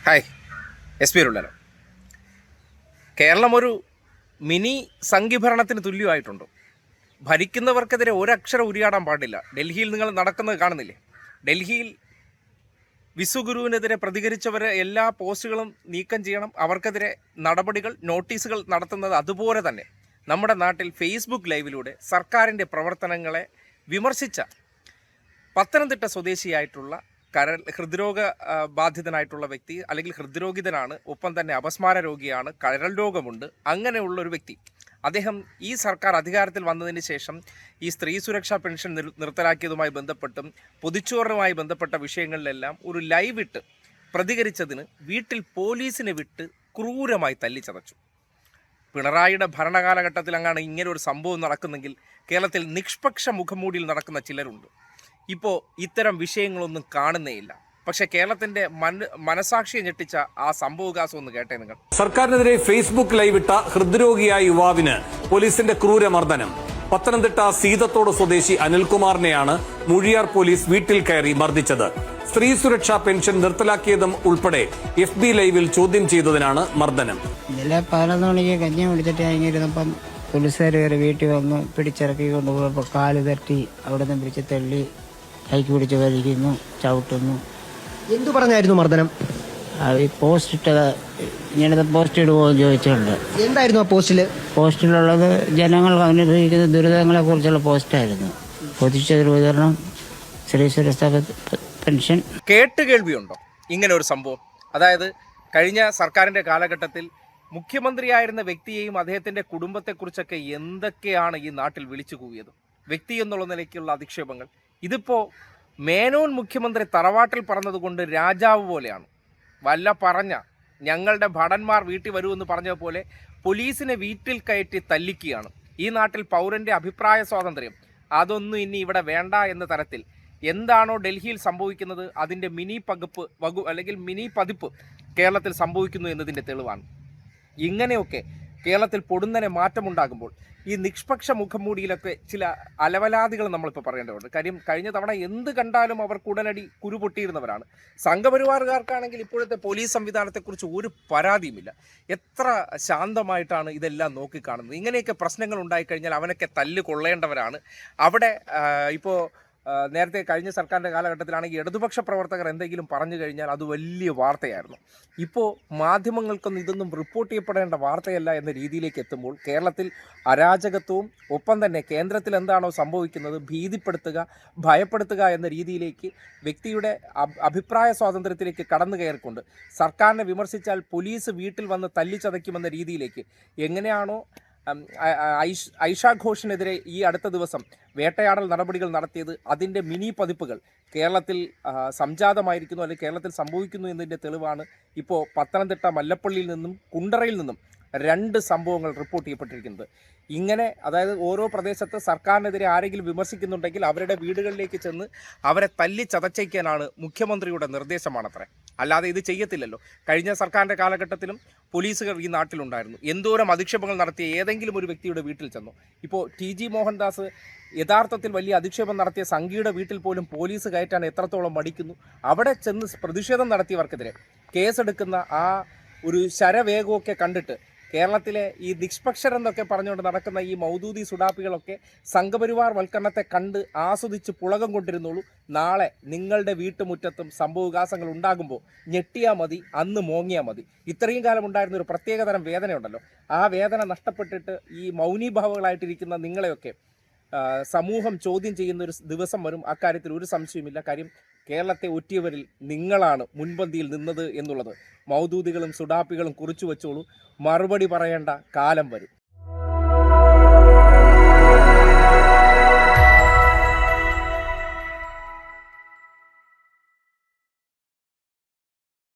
Hi, S P ഉള്ളല്ലോ. കേരളം ഒരു mini സംഘീഭരണത്തിന് തുല്യമായിട്ടുണ്ടോ? ഭരിക്കുന്നവർക്കെതിരെ ഒരക്ഷരം ഉരിയാടാൻ പാടില്ല. ഡൽഹിയിൽ നിങ്ങൾ നടക്കുന്നത് കാണുന്നില്ലേ? ഡൽഹിയിൽ വിശ്വഗുരുവിനെതിരെ പ്രതികരിച്ചവരെ എല്ലാ പോസ്റ്റുകളും നീക്കം ചെയ്യണം, അവർക്കെതിരെ നടപടികൾ, നോട്ടീസുകൾ നടത്തുന്നത് അതുപോലെ തന്നെ നമ്മുടെ നാട്ടിൽ ഫേസ്ബുക്ക് ലൈവിലൂടെ സർക്കാരിൻ്റെ പ്രവർത്തനങ്ങളെ വിമർശിച്ച പത്തനംതിട്ട സ്വദേശിയായിട്ടുള്ള ഹൃദ്രോഗ ബാധിതനായിട്ടുള്ള വ്യക്തി, അല്ലെങ്കിൽ ഹൃദ്രോഗിതനാണ്, ഒപ്പം തന്നെ അപസ്മാര രോഗിയാണ്, കരൾ രോഗമുണ്ട്, അങ്ങനെയുള്ള ഒരു വ്യക്തി. അദ്ദേഹം ഈ സർക്കാർ അധികാരത്തിൽ വന്നതിന് ശേഷം ഈ സ്ത്രീ സുരക്ഷാ പെൻഷൻ നിർത്തലാക്കിയതുമായി ബന്ധപ്പെട്ടും പൊതിച്ചോറിനുമായി ബന്ധപ്പെട്ട വിഷയങ്ങളിലെല്ലാം ഒരു ലൈവ് ഇട്ട് പ്രതികരിച്ചതിന് വീട്ടിൽ പോലീസിനെ വിട്ട് ക്രൂരമായി തല്ലിച്ചതച്ചു. പിണറായിയുടെ ഭരണകാലഘട്ടത്തിൽ അങ്ങാണ് ഇങ്ങനെ ഒരു സംഭവം നടക്കുന്നെങ്കിൽ കേരളത്തിൽ നിഷ്പക്ഷ മുഖംമൂടിയിൽ നടക്കുന്ന ചിലരുണ്ട്. ഇപ്പോൾ ഇത്തരം വിഷയങ്ങളൊന്നും കാണുന്നേയില്ല. പക്ഷെ കേരളത്തിന്റെ മനസാക്ഷിയെ ഞെട്ടിച്ച ആ സംഭവവികാസം ഒന്ന് കേട്ടേ നിങ്ങൾ. സർക്കാരിനെതിരെ ഫേസ്ബുക്ക് ലൈവിട്ട ഹൃദ്രോഗിയായ യുവാവിന് പോലീസിന്റെ ക്രൂരമർദ്ദനം. പത്തനംതിട്ട സീതത്തോട് സ്വദേശി അനിൽകുമാറിനെയാണ് മൂഴിയാർ പോലീസ് വീട്ടിൽ കയറി മർദ്ദിച്ചത്. സ്ത്രീ സുരക്ഷാ പെൻഷൻ നിർത്തലാക്കിയതും ഉൾപ്പെടെ FB ലൈവിൽ ചോദ്യം ചെയ്തതിനാണ് മർദ്ദനം. ഇന്നലെ 11 മണിക്ക് കഞ്ഞി കുടിച്ചിട്ട് ഇറങ്ങിയിരുന്നപ്പം പോലീസുകാർ കയറി വീട്ടിൽ വന്ന് പിടിച്ചിറക്കി കൊണ്ടുപോയപ്പോൾ കാല് തട്ടി അവിടെ നിന്ന് പിടിച്ച് തള്ളി കൈക്ക് പിടിച്ച് വലിക്കുന്നു, ചവിട്ടുന്നു. എന്തു പറഞ്ഞായിരുന്നു മർദ്ദനം? ഈ പോസ്റ്റ് ഇട്ടത് ഇങ്ങനത്തെ പോസ്റ്റ് ഇടുമോ എന്ന് ചോദിച്ചിട്ടുണ്ട്. എന്തായിരുന്നു ആ പോസ്റ്റിലുള്ളത്? ജനങ്ങൾ അനുഭവിക്കുന്ന ദുരിതങ്ങളെ കുറിച്ചുള്ള പോസ്റ്റായിരുന്നു. പൊതിച്ചൊരു വിതരണം, സ്ത്രീ സുരക്ഷാ പെൻഷൻ. കേട്ടുകേൾവിയുണ്ടോ ഇങ്ങനെ ഒരു സംഭവം? അതായത് കഴിഞ്ഞ സർക്കാരിൻ്റെ കാലഘട്ടത്തിൽ മുഖ്യമന്ത്രിയായിരുന്ന വ്യക്തിയെയും അദ്ദേഹത്തിൻ്റെ കുടുംബത്തെക്കുറിച്ചൊക്കെ എന്തൊക്കെയാണ് ഈ നാട്ടിൽ വിളിച്ചു കൂവിയത്? വ്യക്തി എന്നുള്ള നിലയ്ക്കുള്ള അധിക്ഷേപങ്ങൾ. ഇതിപ്പോൾ മേനോൻ മുഖ്യമന്ത്രി തറവാട്ടിൽ പറഞ്ഞതുകൊണ്ട് രാജാവ് പോലെയാണ്. വല്ല പറഞ്ഞ ഞങ്ങളുടെ ഭടന്മാർ വീട്ടിൽ വരുമെന്ന് പറഞ്ഞതുപോലെ പോലീസിനെ വീട്ടിൽ കയറ്റി തല്ലിക്കുകയാണ്. ഈ നാട്ടിൽ പൗരൻ്റെ അഭിപ്രായ സ്വാതന്ത്ര്യം അതൊന്നും ഇനി ഇവിടെ വേണ്ട എന്ന തരത്തിൽ എന്താണോ ഡൽഹിയിൽ സംഭവിക്കുന്നത് അതിൻ്റെ മിനി പതിപ്പ് കേരളത്തിൽ സംഭവിക്കുന്നു എന്നതിൻ്റെ തെളിവാണ്. ഇങ്ങനെയൊക്കെ കേരളത്തിൽ പൊടുന്നനെ മാറ്റമുണ്ടാകുമ്പോൾ ഈ നിഷ്പക്ഷ മുഖംമൂടിയിലൊക്കെ ചില അലവലാദികൾ നമ്മളിപ്പോൾ പറയേണ്ടതുണ്ട്. കാര്യം കഴിഞ്ഞ തവണ എന്ത് കണ്ടാലും അവർക്ക് ഉടനടി കുരുപൊട്ടിയിരുന്നവരാണ്. സംഘപരിവാറുകാർക്കാണെങ്കിൽ ഇപ്പോഴത്തെ പോലീസ് സംവിധാനത്തെക്കുറിച്ച് ഒരു പരാതിയുമില്ല. എത്ര ശാന്തമായിട്ടാണ് ഇതെല്ലാം നോക്കിക്കാണുന്നത്. ഇങ്ങനെയൊക്കെ പ്രശ്നങ്ങൾ ഉണ്ടായിക്കഴിഞ്ഞാൽ അവനൊക്കെ തല്ല് കൊള്ളേണ്ടവരാണ്. അവിടെ ഇപ്പോൾ നേരത്തെ കഴിഞ്ഞ സർക്കാരിൻ്റെ കാലഘട്ടത്തിലാണെങ്കിൽ ഇടതുപക്ഷ പ്രവർത്തകർ എന്തെങ്കിലും പറഞ്ഞു കഴിഞ്ഞാൽ അത് വലിയ വാർത്തയായിരുന്നു. ഇപ്പോൾ മാധ്യമങ്ങൾക്കൊന്നും ഇതൊന്നും റിപ്പോർട്ട് ചെയ്യപ്പെടേണ്ട വാർത്തയല്ല എന്ന രീതിയിലേക്ക് എത്തുമ്പോൾ കേരളത്തിൽ അരാജകത്വവും ഒപ്പം തന്നെ കേന്ദ്രത്തിൽ എന്താണോ സംഭവിക്കുന്നത് ഭീതിപ്പെടുത്തുക, ഭയപ്പെടുത്തുക എന്ന രീതിയിലേക്ക് വ്യക്തിയുടെ അഭിപ്രായ സ്വാതന്ത്ര്യത്തിലേക്ക് കടന്നു കയറിക്കൊണ്ട് സർക്കാരിനെ വിമർശിച്ചാൽ പോലീസ് വീട്ടിൽ വന്ന് തല്ലിച്ചതയ്ക്കുമെന്ന രീതിയിലേക്ക് എങ്ങനെയാണോ ഐഷ ഘോഷിനെതിരെ ഈ അടുത്ത ദിവസം വേട്ടയാടൽ നടപടികൾ നടത്തിയത്, അതിൻ്റെ മിനി പതിപ്പുകൾ കേരളത്തിൽ സംജാതമായിരിക്കുന്നു, അല്ലെങ്കിൽ കേരളത്തിൽ സംഭവിക്കുന്നു എന്നതിൻ്റെ തെളിവാണ് ഇപ്പോൾ പത്തനംതിട്ട മല്ലപ്പള്ളിയിൽ നിന്നും കുണ്ടറയിൽ നിന്നും 2 സംഭവങ്ങൾ റിപ്പോർട്ട് ചെയ്യപ്പെട്ടിരിക്കുന്നത്. ഇങ്ങനെ അതായത് ഓരോ പ്രദേശത്ത് സർക്കാരിനെതിരെ ആരെങ്കിലും വിമർശിക്കുന്നുണ്ടെങ്കിൽ അവരുടെ വീടുകളിലേക്ക് ചെന്ന് അവരെ തല്ലി ചതച്ചയ്ക്കാനാണ് മുഖ്യമന്ത്രിയുടെ നിർദ്ദേശമാണത്രേ. അല്ലാതെ ഇത് ചെയ്യത്തില്ലല്ലോ. കഴിഞ്ഞ സർക്കാരിൻ്റെ കാലഘട്ടത്തിലും പോലീസുകാർ ഈ നാട്ടിലുണ്ടായിരുന്നു. എന്തോരം അധിക്ഷേപങ്ങൾ നടത്തിയ ഏതെങ്കിലും ഒരു വ്യക്തിയുടെ വീട്ടിൽ ചെന്നു. ഇപ്പോൾ TG മോഹൻദാസ് യഥാർത്ഥത്തിൽ വലിയ അധിക്ഷേപം നടത്തിയ സംഘിയുടെ വീട്ടിൽ പോലും പോലീസ് കയറ്റാൻ എത്രത്തോളം മടിക്കുന്നു. അവിടെ ചെന്ന് പ്രതിഷേധം നടത്തിയവർക്കെതിരെ കേസെടുക്കുന്ന ആ ഒരു ശരവേഗമൊക്കെ കണ്ടിട്ട് കേരളത്തിലെ ഈ നിഷ്പക്ഷരെന്നൊക്കെ പറഞ്ഞുകൊണ്ട് നടക്കുന്ന ഈ മൗദൂദി സുഡാപ്പികളൊക്കെ സംഘപരിവാർ വൽക്കരണത്തെ കണ്ട് ആസ്വദിച്ച് പുളകം കൊണ്ടിരുന്നുള്ളൂ. നാളെ നിങ്ങളുടെ വീട്ടുമുറ്റത്തും സംഭവവികാസങ്ങൾ ഉണ്ടാകുമ്പോൾ ഞെട്ടിയാൽ മതി, അന്ന് മോങ്ങിയാൽ മതി. ഇത്രയും കാലം ഉണ്ടായിരുന്ന ഒരു പ്രത്യേകതരം വേദനയുണ്ടല്ലോ, ആ വേദന നഷ്ടപ്പെട്ടിട്ട് ഈ മൗനീഭാവങ്ങളായിട്ടിരിക്കുന്ന നിങ്ങളെയൊക്കെ സമൂഹം ചോദ്യം ചെയ്യുന്ന ഒരു ദിവസം വരും. അക്കാര്യത്തിൽ ഒരു സംശയമില്ല. കാര്യം കേരളത്തെ ഒറ്റിയവരിൽ നിങ്ങളാണ് മുൻപന്തിയിൽ നിന്നത് എന്നുള്ളത് മൗദൂദികളും സുഡാപ്പികളും കുറിച്ചു വെച്ചോളൂ. മറുപടി പറയേണ്ട കാലം വരും.